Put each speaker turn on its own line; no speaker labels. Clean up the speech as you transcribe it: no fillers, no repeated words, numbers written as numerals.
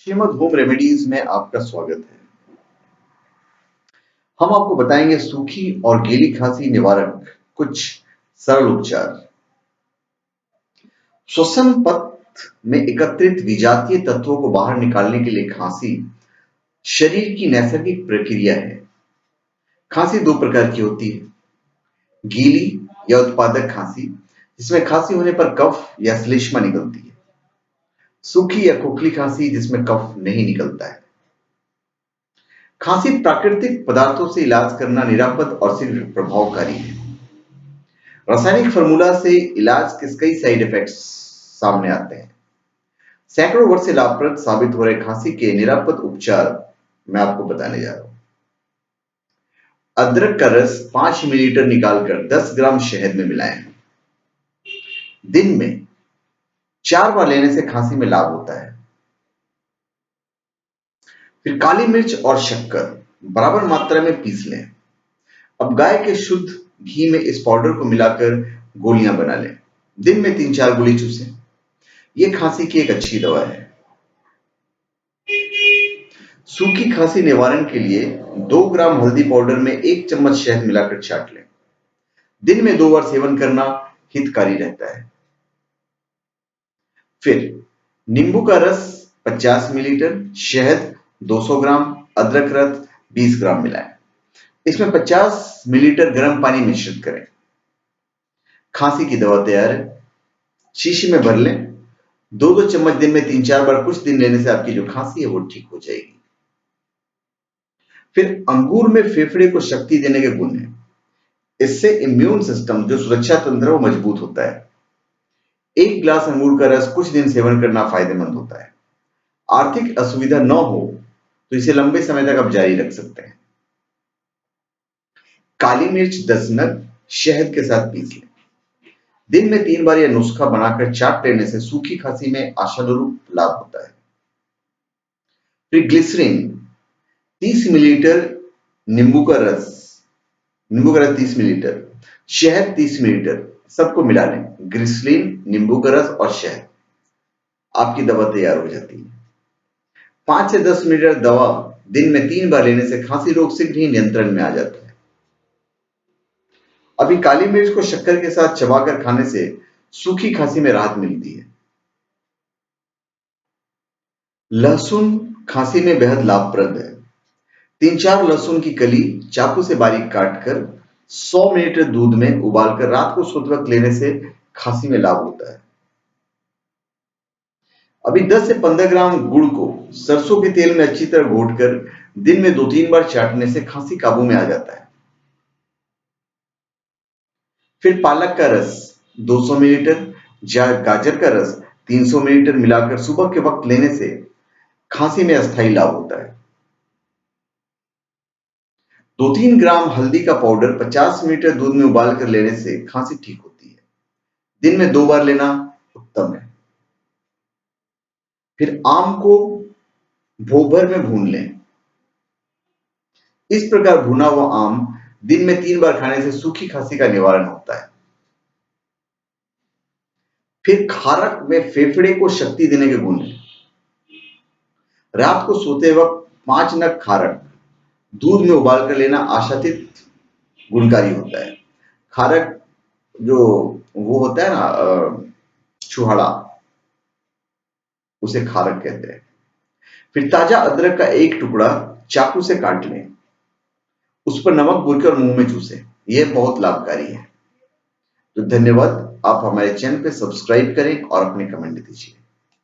Shrimad home remedies में आपका स्वागत है। हम आपको बताएंगे सूखी और गीली खांसी निवारक कुछ सरल उपचार। श्वसन पथ में एकत्रित विजातीय तत्वों को बाहर निकालने के लिए खांसी शरीर की नैसर्गिक प्रक्रिया है। खांसी दो प्रकार की होती है, गीली या उत्पादक खांसी, जिसमें खांसी होने पर कफ या श्लेष्मा निकलती है। सूखी या खोखली खांसी, जिसमें कफ नहीं निकलता है। खांसी प्राकृतिक पदार्थों से इलाज करना निरापद और शीघ्र प्रभावकारी है। रासायनिक फार्मूला से इलाज के कई साइड इफेक्ट्स सामने आते हैं। सैकड़ों वर्ष से लाभप्रद साबित हो रहे खांसी के निरापद उपचार मैं आपको बताने जा रहा हूं। अदरक का रस 5 मिलीलीटर निकालकर 10 ग्राम शहद में मिलाएं। दिन में 4 बार लेने से खांसी में लाभ होता है। फिर काली मिर्च और शक्कर बराबर मात्रा में पीस लें। अब गाय के शुद्ध घी में इस पाउडर को मिलाकर गोलियां बना लें। दिन में 3-4 गोली चूसें। यह खांसी की एक अच्छी दवा है। सूखी खांसी निवारण के लिए 2 ग्राम हल्दी पाउडर में 1 चम्मच शहद मिलाकर चाट लें। दिन में 2 बार सेवन करना हितकारी रहता है। फिर नींबू का रस 50 मिलीलीटर, शहद 200 ग्राम, अदरक रस 20 ग्राम मिलाएं। इसमें 50 मिलीलीटर गर्म पानी मिश्रित करें। खांसी की दवा तैयार है। शीशी में भर लें। 2-2 चम्मच दिन में 3-4 बार कुछ दिन लेने से आपकी जो खांसी है वो ठीक हो जाएगी। फिर अंगूर में फेफड़े को शक्ति देने के गुण हैं। इससे इम्यून सिस्टम, जो सुरक्षा तंत्र है, वो मजबूत होता है। 1 ग्लास अंगूर का रस कुछ दिन सेवन करना फायदेमंद होता है। आर्थिक असुविधा न हो तो इसे लंबे समय तक आप जारी रख सकते हैं। काली मिर्च 10 नग शहद के साथ पीस लें। दिन में 3 बार यह नुस्खा बनाकर चाट लेने से सूखी खांसी में आशानुरूप लाभ होता है। फिर ग्लिसरीन 30 मिलीलीटर, नींबू का रस 30 मिलीलीटर, शहद 30 मिलीलीटर, सबको मिला लें। ग्लिसरीन, नींबू का रस और शहद, आपकी दवा तैयार हो जाती है। 5 से 10 मिलीलीटर दवा दिन में 3 बार लेने से खांसी रोग शीघ्र ही नियंत्रण में आ जाता है। अभी काली मिर्च को शक्कर के साथ चबाकर खाने से सूखी खांसी में राहत मिलती है। लहसुन खांसी में बेहद लाभप्रद है। 3-4 लहसुन की कली चाकू से बारीक काटकर 100 मिलीलीटर दूध में उबालकर रात को सोते वक्त लेने से खांसी में लाभ होता है। अभी 10 से 15 ग्राम गुड़ को सरसों के तेल में अच्छी तरह घोटकर दिन में 2-3 बार चाटने से खांसी काबू में आ जाता है। फिर पालक का रस 200 मिलीलीटर या गाजर का रस 300 मिलीलीटर मिलाकर सुबह के वक्त लेने से खांसी में अस्थायी लाभ होता है। 2-3 ग्राम हल्दी का पाउडर 50 मिलीलीटर दूध में उबाल कर लेने से खांसी ठीक होती है। दिन में 2 बार लेना उत्तम है। फिर आम को भोभर में भून लें। इस प्रकार भुना हुआ आम दिन में 3 बार खाने से सूखी खांसी का निवारण होता है। फिर खारक में फेफड़े को शक्ति देने के गुण हैं। रात को सोते वक्त 5 नग खारक दूध में उबाल कर लेना आशातीत गुणकारी होता है। खारक जो वो होता है ना, छुहाड़ा, उसे खारक कहते हैं। फिर ताजा अदरक का 1 टुकड़ा चाकू से काट लें। उस पर नमक भूनकर मुंह में चूसें। यह बहुत लाभकारी है। तो धन्यवाद। आप हमारे चैनल पे सब्सक्राइब करें और अपने कमेंट दीजिए।